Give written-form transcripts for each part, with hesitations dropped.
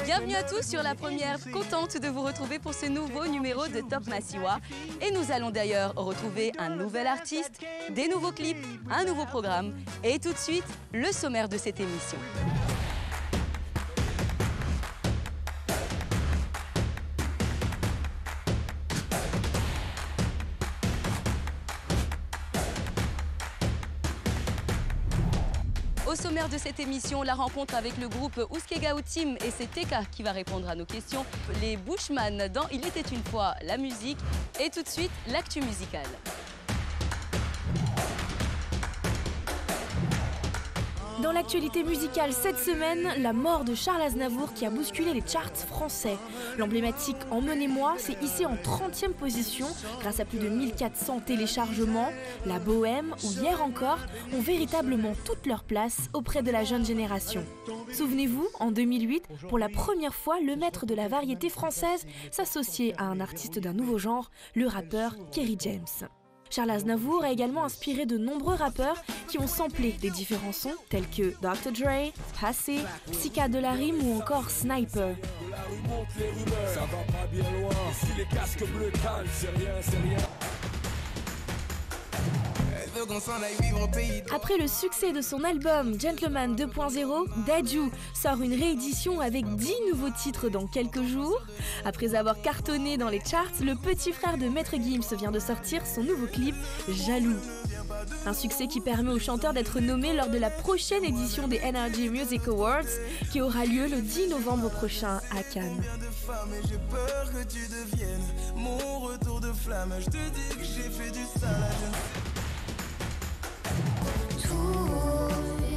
Bienvenue à tous sur La Première, contente de vous retrouver pour ce nouveau numéro de Top Massiwa. Et nous allons d'ailleurs retrouver un nouvel artiste, des nouveaux clips, un nouveau programme. Et tout de suite, le sommaire de cette émission. Au sommaire de cette émission, la rencontre avec le groupe Ouskegaou Team et c'est Teka qui va répondre à nos questions. Les Bushman dans Il était une fois la musique et tout de suite l'actu musicale. Dans l'actualité musicale cette semaine, la mort de Charles Aznavour qui a bousculé les charts français. L'emblématique Emmenez-moi s'est hissé en 30e position grâce à plus de 1400 téléchargements. La bohème ou Hier encore ont véritablement toute leur place auprès de la jeune génération. Souvenez-vous, en 2008, pour la première fois, le maître de la variété française s'associait à un artiste d'un nouveau genre, le rappeur Kerry James. Charles Aznavour a également inspiré de nombreux rappeurs qui ont samplé les différents sons tels que Dr. Dre, Passé, Psyka de la Rime ou encore Sniper. Après le succès de son album Gentleman 2.0, Dadju sort une réédition avec 10 nouveaux titres dans quelques jours. Après avoir cartonné dans les charts, le petit frère de Maître Gims vient de sortir son nouveau clip Jaloux. Un succès qui permet au chanteur d'être nommé lors de la prochaine édition des NRJ Music Awards qui aura lieu le 10 novembre prochain à Cannes.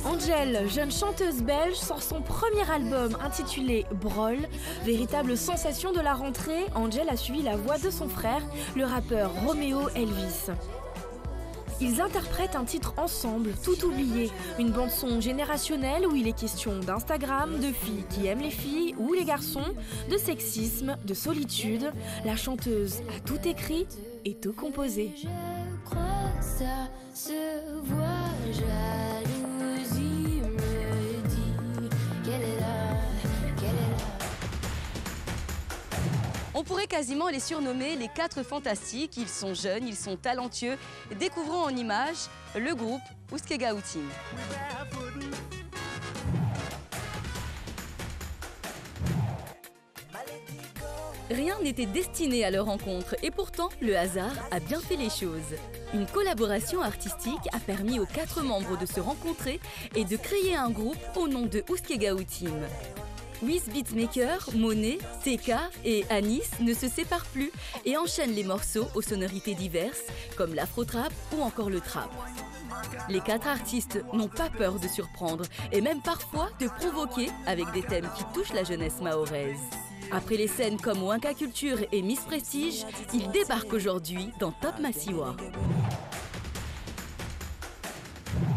Angèle, jeune chanteuse belge, sort son premier album intitulé Brol. Véritable sensation de la rentrée, Angèle a suivi la voix de son frère, le rappeur Roméo Elvis. Ils interprètent un titre ensemble, Tout oublié, une bande-son générationnelle où il est question d'Instagram, de filles qui aiment les filles ou les garçons, de sexisme, de solitude. La chanteuse a tout écrit et tout composé. Je crois ça se voit, jalousie me dit qu'elle est là, qu'elle est là. On pourrait quasiment les surnommer les 4 fantastiques. Ils sont jeunes, ils sont talentueux. Découvrons en images le groupe Ouskegaou Team. Rien n'était destiné à leur rencontre et pourtant le hasard a bien fait les choses. Une collaboration artistique a permis aux 4 membres de se rencontrer et de créer un groupe au nom de Ouskegaou Team. Wiz Beatmaker, Monet, Teka et Anis ne se séparent plus et enchaînent les morceaux aux sonorités diverses comme l'afro-trap ou encore le trap. Les 4 artistes n'ont pas peur de surprendre et même parfois de provoquer avec des thèmes qui touchent la jeunesse mahoraise. Après les scènes comme Winca Culture et Miss Prestige, ils débarquent aujourd'hui dans Top Massiwa.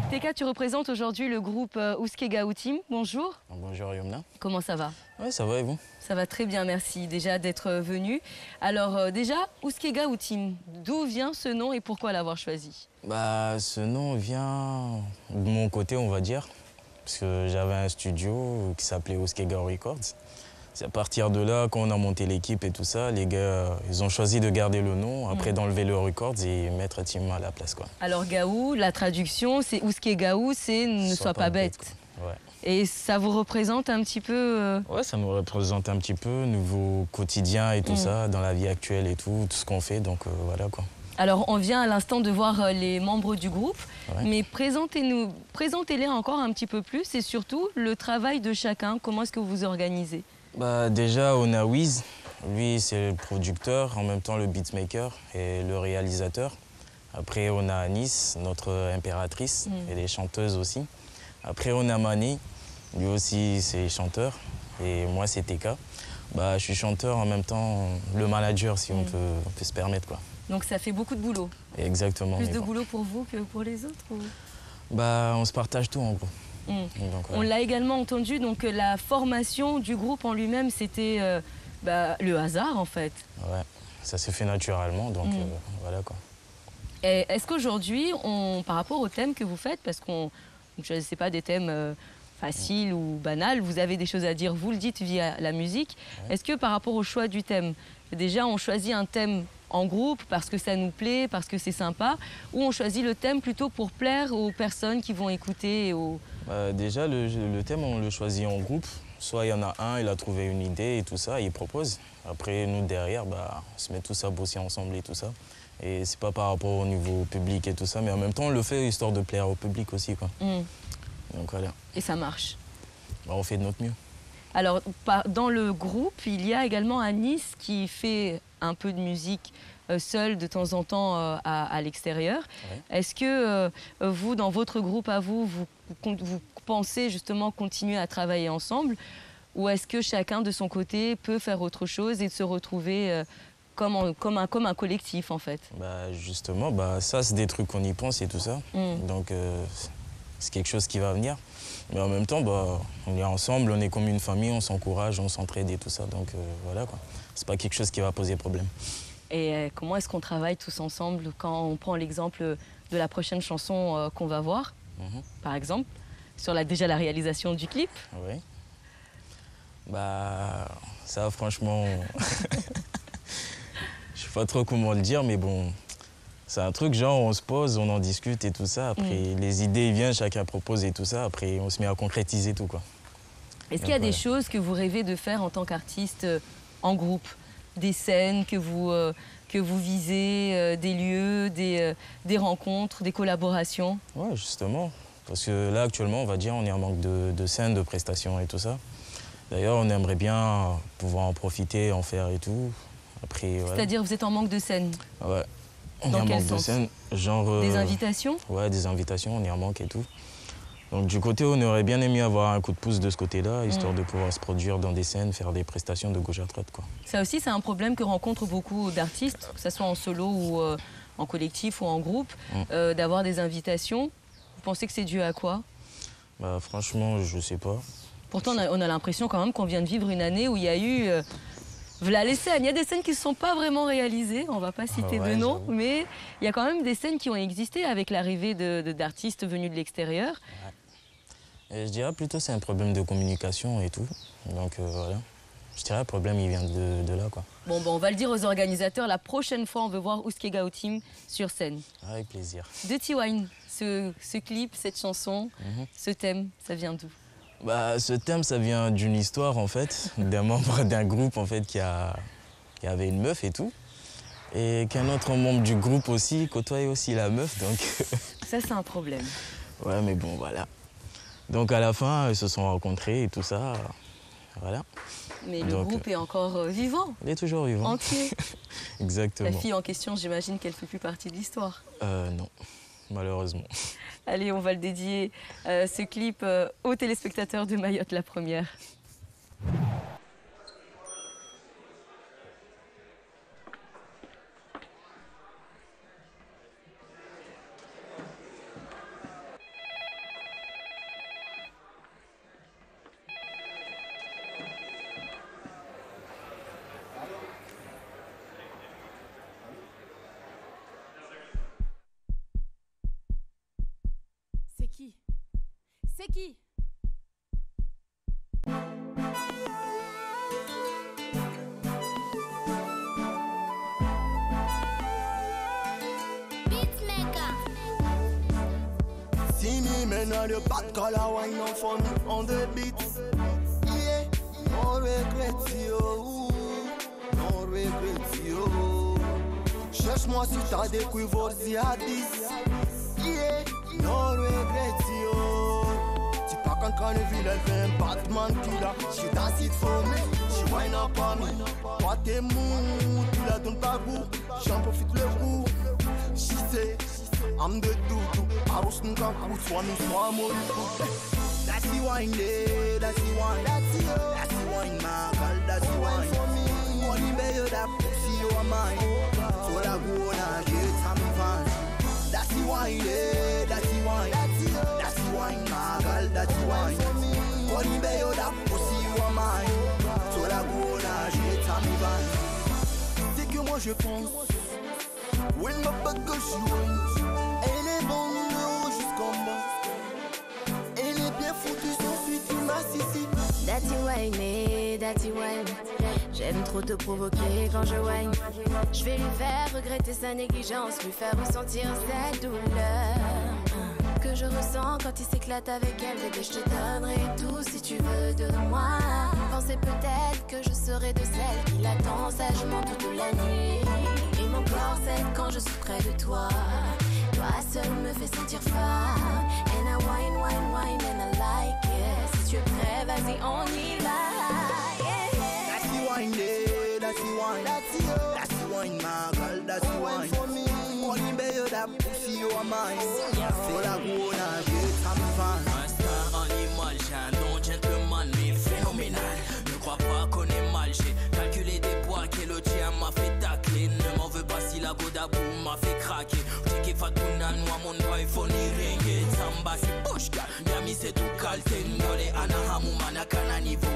Teka, tu représentes aujourd'hui le groupe Ouskegaou Team. Bonjour. Bonjour Yomna. Comment ça va? Oui, ça va et vous? Ça va très bien, merci déjà d'être venu. Alors déjà, Ouskegaou Team, d'où vient ce nom et pourquoi l'avoir choisi? Ce nom vient de mon côté, on va dire, parce que j'avais un studio qui s'appelait Ouskegaou Records. C'est à partir de là, quand on a monté l'équipe et tout ça, les gars, ils ont choisi de garder le nom, après d'enlever le Records et mettre Team à la place, quoi. Alors Gaou, la traduction, c'est Ouskegaou, c'est ne sois pas bête. Ouais. Et ça vous représente un petit peu Ouais, ça nous représente un petit peu, nouveau quotidien et tout ça, dans la vie actuelle et tout ce qu'on fait, donc voilà quoi. Alors on vient à l'instant de voir les membres du groupe, mais présentez-les encore un petit peu plus et surtout le travail de chacun, comment est-ce que vous vous organisez? Déjà, on a Wiz. Lui, c'est le producteur, en même temps le beatmaker et le réalisateur. Après, on a Anis, notre impératrice, elle est chanteuse aussi. Après, on a Mani, lui aussi, c'est chanteur. Et moi, c'est Teka. Je suis chanteur, en même temps le manager, si on peut se permettre, quoi. Donc ça fait beaucoup de boulot. Exactement. Plus de boulot pour vous que pour les autres ou... On se partage tout, en gros. Donc, on l'a également entendu, donc la formation du groupe en lui-même, c'était le hasard en fait. Ouais, ça s'est fait naturellement, donc voilà quoi. Est-ce qu'aujourd'hui, par rapport aux thèmes que vous faites, parce qu'on, je ne sais pas, des thèmes facile ou banal, vous avez des choses à dire, vous le dites via la musique. Est-ce que par rapport au choix du thème, déjà on choisit un thème en groupe parce que ça nous plaît, parce que c'est sympa, ou on choisit le thème plutôt pour plaire aux personnes qui vont écouter et aux... Déjà, le thème, on le choisit en groupe. Soit il y en a un, il a trouvé une idée et tout ça, il propose. Après, nous, derrière, on se met tous à bosser ensemble et tout ça. Et c'est pas par rapport au niveau public et tout ça, mais en même temps, on le fait histoire de plaire au public aussi, quoi. Donc voilà. Et ça marche. On fait de notre mieux. Alors, dans le groupe, il y a également Anis qui fait un peu de musique seul de temps en temps à l'extérieur. Ouais. Est-ce que vous, dans votre groupe à vous, vous pensez justement continuer à travailler ensemble, ou est-ce que chacun de son côté peut faire autre chose et se retrouver comme un collectif en fait? Justement, ça c'est des trucs qu'on y pense et tout ça. Donc c'est quelque chose qui va venir. Mais en même temps, on est ensemble, on est comme une famille, on s'encourage, on s'entraide et tout ça. Donc voilà quoi. C'est pas quelque chose qui va poser problème. Et comment est-ce qu'on travaille tous ensemble quand on prend l'exemple de la prochaine chanson qu'on va voir, par exemple, sur déjà la réalisation du clip? Oui. Ça franchement, je sais pas trop comment le dire, mais bon, c'est un truc genre on se pose, on en discute et tout ça. Après les idées viennent, chacun propose et tout ça. Après on se met à concrétiser tout quoi. Est-ce qu'il y a des choses que vous rêvez de faire en tant qu'artiste en groupe? Des scènes que vous visez, des lieux, des rencontres, des collaborations? Ouais, justement. Parce que là, actuellement, on va dire, on est en manque de scènes, de prestations et tout ça. D'ailleurs, on aimerait bien pouvoir en profiter, en faire et tout. Après, c'est-à-dire, vous êtes en manque de scènes? Ouais. On est en manque de scènes. Genre, des invitations? Ouais, des invitations, on est en manque et tout. Donc du côté, on aurait bien aimé avoir un coup de pouce de ce côté-là, histoire de pouvoir se produire dans des scènes, faire des prestations de gauche à droite, quoi. Ça aussi, c'est un problème que rencontrent beaucoup d'artistes, que ce soit en solo ou en collectif ou en groupe, d'avoir des invitations. Vous pensez que c'est dû à quoi? Franchement, je sais pas. Pourtant, on a l'impression quand même qu'on vient de vivre une année où il y a eu... Voilà les scènes. Il y a des scènes qui ne sont pas vraiment réalisées, on ne va pas citer de nom, mais il y a quand même des scènes qui ont existé avec l'arrivée d'artistes venus de l'extérieur. Ouais. Et je dirais plutôt c'est un problème de communication et tout. Donc voilà. Je dirais le problème il vient de là quoi. Bon, on va le dire aux organisateurs, la prochaine fois on veut voir Ousquega Team sur scène. Avec plaisir. Dirty Wine, ce clip, cette chanson, ce thème, ça vient d'où? Ce thème, ça vient d'une histoire, en fait, d'un membre d'un groupe, en fait, qui avait une meuf et tout. Et qu'un autre membre du groupe aussi côtoyait aussi la meuf, donc... Ça, c'est un problème. Ouais, mais bon, voilà. Donc, à la fin, ils se sont rencontrés et tout ça, voilà. Mais le groupe est encore vivant. Il est toujours vivant. Entier. Exactement. La fille en question, j'imagine qu'elle ne fait plus partie de l'histoire. Non, malheureusement. Allez, on va le dédier, ce clip, aux téléspectateurs de Mayotte la première. C'est qui? See me men on the back collar wine on for me on the beats. Yeah, no regrets yo, no regrets yo. Cherche-moi si t'as des cuivres ziadis. Yeah, no regrets yo. Si pas quand le vilain fait un Batman killer. She does it for me, she wine up on me. Toi t'es mou, tu la donnes pas goût. J'en profite le coup. She say I'm the dude, I was nunca put one in one more. That's the wine there, that's the wine, that's the wine, my girl, that's the wine for me. Money better that pussy you are mine. So I go and get some fun. That's the wine there, that's the wine, that's the wine, my girl, that's the wine. Money better that pussy you are mine. So I go and get some fun. C'est que moi je pense, when my bug goes you. Elle est bonne de haut jusqu'en bas. Elle est bien foutue, son suite. sissi. Dirty wine, dirty wine. J'aime trop te provoquer quand je whine. Je vais lui faire regretter sa négligence, lui faire ressentir cette douleur que je ressens quand il s'éclate avec elle. Bébé, je te donnerai tout si tu veux de moi. Pensez peut-être que je serai de celle qui l'attend sagement toute la nuit. Et mon corps cède quand je suis près de toi. Toi seul me fais sentir femme. And I wine, wine, wine and I like it. Si tu es prêt, vas-y, on y va. That's the wine, yeah, that's the wine. That's the wine, my girl, that's the wine for me. Only better that pussy you are mine. Feel like wanna get some fun. Un star animal, j'ai un nom gentleman, mais phénoménal. Ne crois pas qu'on est mal, j'ai calculé des poids que le tien m'a fait tacler. Ne m'en veux pas si la godabou m'a fait craquer. Tiki fatuna, moi mon boy phone ringue. Samba c'est pushka, Miami c'est tout calté. Ndole anahamu manakana niveau.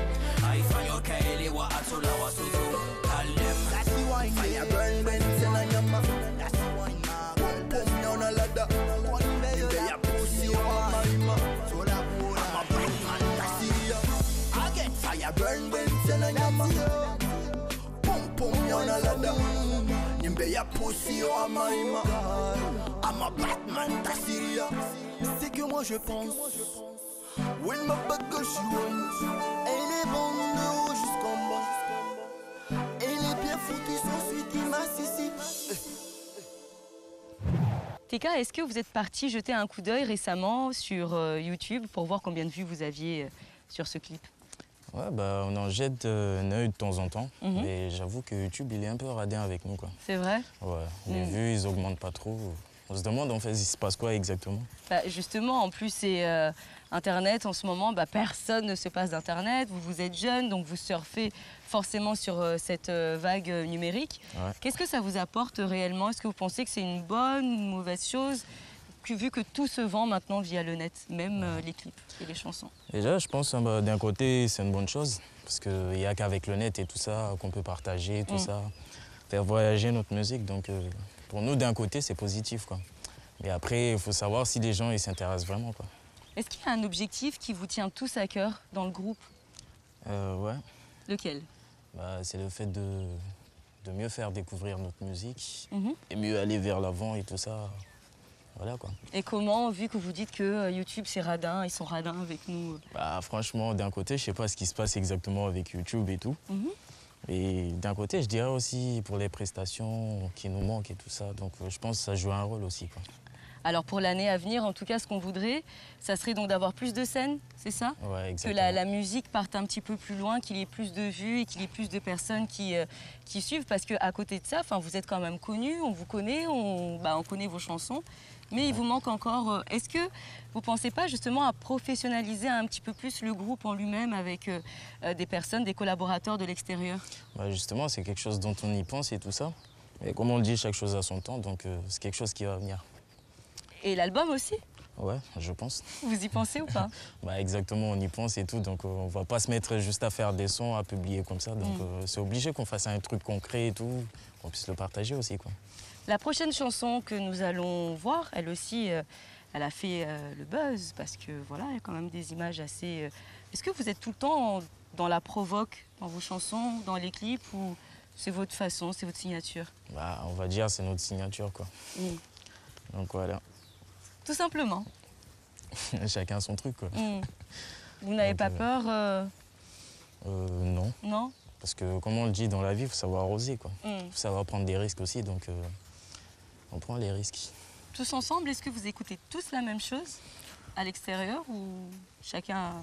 Aifanyo kaele wa atola wa sozo. Kalem. That's the wine, fire burn, Benson and your mouth. That's the wine, my girl, pull me on a ladder. One day you pussy on my mouth. So that boy, I'm a bad man, that's it. I get fire burn, Benson and your mouth. Pum me on a ladder. Nimbe ya pussy on my mouth. I'm a bad man, that's it. C'est que moi je pense. When my bad girl she wins. Elle est bonne de haut jusqu'en bas. Elle est bien foutue, son suite, il m'a sissi. Teka, est-ce que vous êtes parti jeter un coup d'œil récemment sur YouTube pour voir combien de vues vous aviez sur ce clip? Ouais, bah, on en jette un œil de temps en temps, mais j'avoue que YouTube, il est un peu radin avec nous, quoi. C'est vrai? Ouais, les vues, ils augmentent pas trop. On se demande en fait, il se passe quoi exactement? Bah, justement, en plus, c'est Internet en ce moment, bah, personne ne se passe d'Internet. Vous êtes jeune, donc vous surfez forcément sur cette vague numérique. Ouais. Qu'est-ce que ça vous apporte réellement? Est-ce que vous pensez que c'est une bonne ou une mauvaise chose, vu que tout se vend maintenant via le net, même les clips et les chansons? Déjà, je pense bah, d'un côté, c'est une bonne chose, parce qu'il n'y a qu'avec le net et tout ça qu'on peut partager, tout ça, faire voyager notre musique. Donc, pour nous, d'un côté, c'est positif, quoi. Mais après, il faut savoir si les gens ils s'intéressent vraiment, quoi. Est-ce qu'il y a un objectif qui vous tient tous à cœur dans le groupe? Ouais. Lequel? Bah, c'est le fait de mieux faire découvrir notre musique et mieux aller vers l'avant et tout ça. Voilà, quoi. Et comment, vu que vous dites que YouTube c'est radin, ils sont radins avec nous? Bah, franchement, d'un côté, je sais pas ce qui se passe exactement avec YouTube et tout. Et d'un côté, je dirais aussi pour les prestations qui nous manquent et tout ça. Donc je pense que ça joue un rôle aussi, quoi. Alors pour l'année à venir, en tout cas, ce qu'on voudrait, ça serait donc d'avoir plus de scènes, c'est ça? Ouais, exactement. Que la musique parte un petit peu plus loin, qu'il y ait plus de vues et qu'il y ait plus de personnes qui suivent. Parce qu'à côté de ça, vous êtes quand même connus, on vous connaît, on connaît vos chansons. Mais il vous manque encore... Est-ce que vous ne pensez pas justement à professionnaliser un petit peu plus le groupe en lui-même avec des personnes, des collaborateurs de l'extérieur? Bah, justement, c'est quelque chose dont on y pense et tout ça. Mais comme on le dit, chaque chose a son temps, donc c'est quelque chose qui va venir. Et l'album aussi? Ouais, je pense. Vous y pensez ou pas? Bah, exactement, on y pense et tout, donc on va pas se mettre juste à faire des sons, à publier comme ça. Donc c'est obligé qu'on fasse un truc concret et tout, qu'on puisse le partager aussi, quoi. La prochaine chanson que nous allons voir, elle aussi, elle a fait le buzz parce que voilà, il y a quand même des images assez... Est-ce que vous êtes tout le temps dans la provoque, dans vos chansons, dans les clips, ou c'est votre façon, c'est votre signature? Bah, on va dire c'est notre signature, quoi. Donc voilà. Tout simplement. Chacun son truc, quoi. Vous n'avez pas peur Non. Non? Parce que, comme on le dit dans la vie, il faut savoir oser, quoi. Il faut savoir prendre des risques aussi, donc on prend les risques. Tous ensemble, est-ce que vous écoutez tous la même chose à l'extérieur ou chacun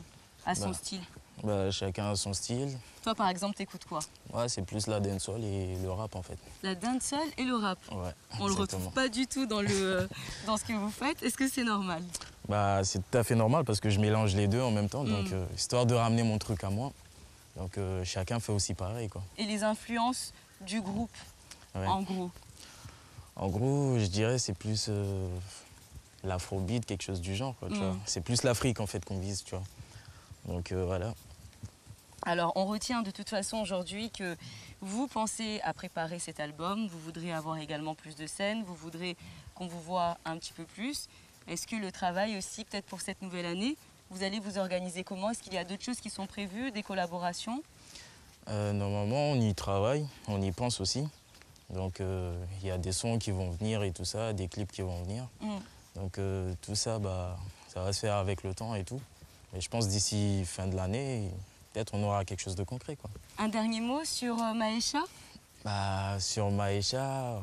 a son style? Bah, chacun a son style. Toi, par exemple, t'écoutes quoi? Ouais, c'est plus la dancehall et le rap, en fait. La dancehall et le rap? Ouais, on le retrouve pas du tout dans ce que vous faites. Est-ce que c'est normal? Bah, c'est tout à fait normal parce que je mélange les deux en même temps, donc histoire de ramener mon truc à moi. Donc chacun fait aussi pareil, quoi. Et les influences du groupe, en gros? En gros, je dirais c'est plus l'afrobeat, quelque chose du genre, quoi, tu vois. C'est plus l'Afrique, en fait, qu'on vise, tu vois. Donc voilà. Alors, on retient de toute façon aujourd'hui que vous pensez à préparer cet album, vous voudrez avoir également plus de scènes, vous voudrez qu'on vous voit un petit peu plus. Est-ce que le travail aussi, peut-être pour cette nouvelle année, Vous allez vous organiser comment? Est-ce qu'il y a d'autres choses qui sont prévues, des collaborations? Normalement, on y travaille, on y pense aussi. Donc, il y a des sons qui vont venir et tout ça, des clips qui vont venir. Donc, tout ça, ça va se faire avec le temps et tout. Et je pense d'ici fin de l'année, peut-être on aura quelque chose de concret, quoi. Un dernier mot sur Maesha? Sur Maesha,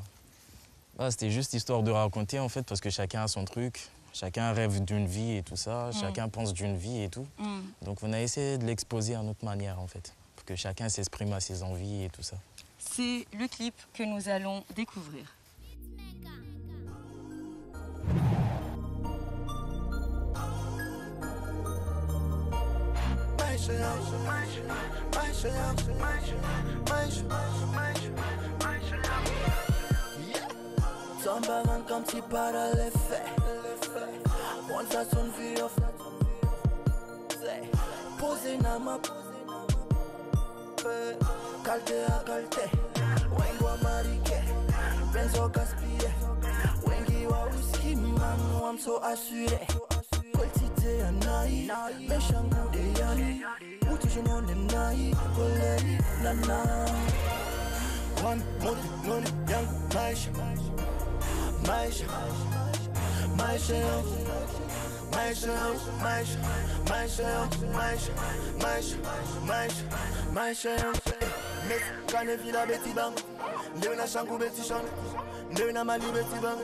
c'était juste histoire de raconter, en fait, parce que chacun a son truc. Chacun rêve d'une vie et tout ça. Chacun pense d'une vie et tout. Donc, on a essayé de l'exposer à notre manière, en fait. Que chacun s'exprime à ses envies et tout ça. C'est le clip que nous allons découvrir. Somebody come si para l'effet. Once I son vie of posé na ma Calte a calte, wengi wa marike, benzo gaspille, wengi wa whisky, man, I'm so assuré. Quantité ya nai, meshangu de yani, uti jenone nai, koleri nana. One moti noni yangu maisha, maisha, maisha yangu, maisha yangu, maisha, maisha yangu, maisha, maisha, maisha, maisha yangu. Met kane vila beti bang, leo na shangu beti shang, leo na mali beti bang.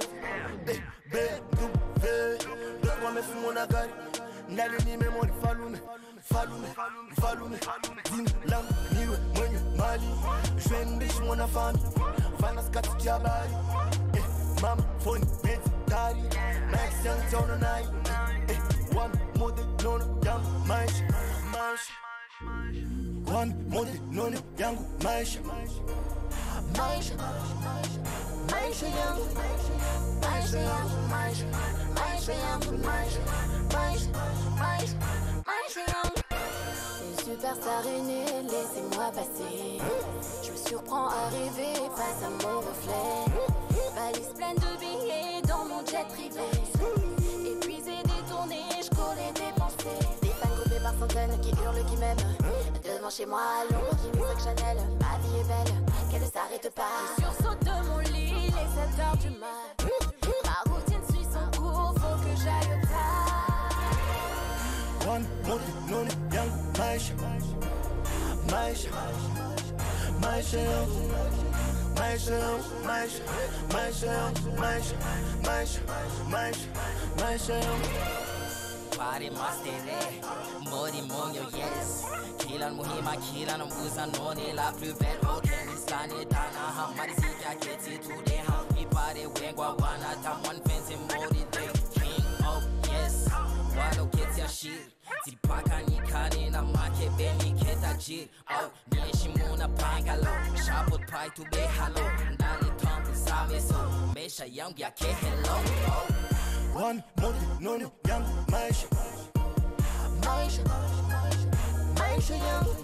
Be du ve, do kwa me fumo na gari, ndali ni memori falume, falume, falume. Din lang niwe mwenye mali, jwendish mwana fami, fana skati jabari. Mama phone beti dari, max young tono nai. One mode nono yam maisha, maisha. One mode nono yangu maisha, maisha, maisha yangu, maisha yangu, maisha, maisha yangu, maisha, maisha, maisha, maisha yangu. Une superstar est née, laissez-moi passer. Je me surprends à rêver face à mon reflet. Valise pleine de billets dans mon jet privé. Épuisé, détourné, je cours les dépenser. Des fans groupés par centaines qui hurlent, qui m'aiment. Devant chez moi à Londres, qui met 5 Chanel. Ma vie est belle, qu'elle ne s'arrête pas. Je sursaute de mon lit, les 7 heures du mat. Ma routine suit son cours, faut que j'aille au tas. One mode nono yangu maisha, maisha, maisha yangu, maisha yangu, maisha, maisha yangu, maisha, maisha, maisha, maisha yangu. Pare mastere, mori monyo yes. Kila muhima kila nambuza none la plus belle hotel iskane dana hamari zika keti today ham ipare wengwa wana tamwan fense mori day king of yes. Walo keti ya shir Tipaka nikane na make beni keta jir oh nishimuna pangalo shapot pai to be hello ndani tombi same so mesha yangu ya ke hello oh. One mode nono yangu maisha, Maisha, maisha yangu,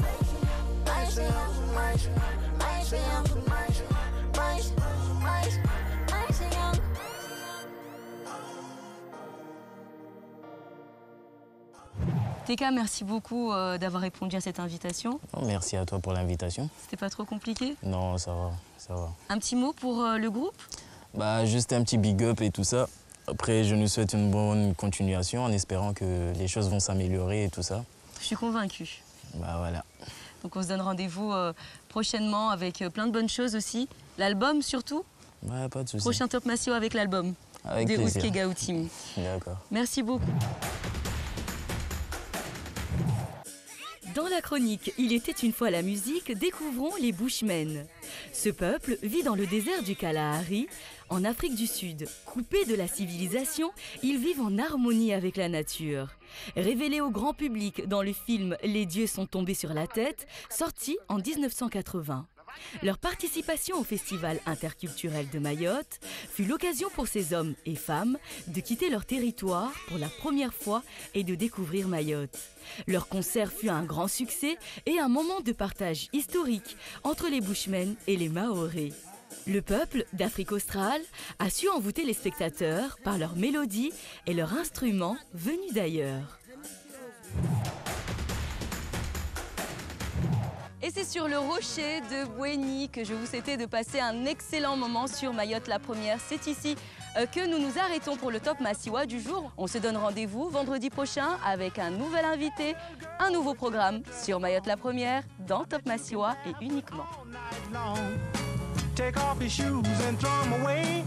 maisha yangu, maisha, maisha yangu, maisha, maisha, maisha, maisha yangu. Teka, merci beaucoup d'avoir répondu à cette invitation. Oh, merci à toi pour l'invitation. C'était pas trop compliqué? Non, ça va, ça va. Un petit mot pour le groupe? Juste un petit big up et tout ça. Après, je nous souhaite une bonne continuation en espérant que les choses vont s'améliorer et tout ça. Je suis convaincue. Voilà. Donc on se donne rendez-vous prochainement avec plein de bonnes choses aussi. L'album surtout. Ouais, pas de soucis. Prochain Top Massio avec l'album. Avec des plaisir. Ouske Gao Team. D'accord. Merci beaucoup. Dans la chronique Il était une fois la musique, découvrons les Bushmen. Ce peuple vit dans le désert du Kalahari, en Afrique du Sud. Coupés de la civilisation, ils vivent en harmonie avec la nature. Révélés au grand public dans le film Les dieux sont tombés sur la tête, sorti en 1980. Leur participation au Festival interculturel de Mayotte fut l'occasion pour ces hommes et femmes de quitter leur territoire pour la première fois et de découvrir Mayotte. Leur concert fut un grand succès et un moment de partage historique entre les Bushmen et les Maorés. Le peuple d'Afrique australe a su envoûter les spectateurs par leurs mélodies et leurs instruments venus d'ailleurs. Et c'est sur le rocher de Bouéni que je vous souhaitais de passer un excellent moment sur Mayotte la première. C'est ici que nous nous arrêtons pour le Top Massiwa du jour. On se donne rendez-vous vendredi prochain avec un nouvel invité, un nouveau programme sur Mayotte la première, dans Top Massiwa et uniquement. Take off your shoes and throw them away.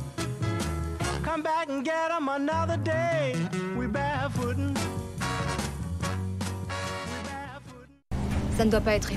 Come back and get them another day. We barefootin'. Ça ne doit pas être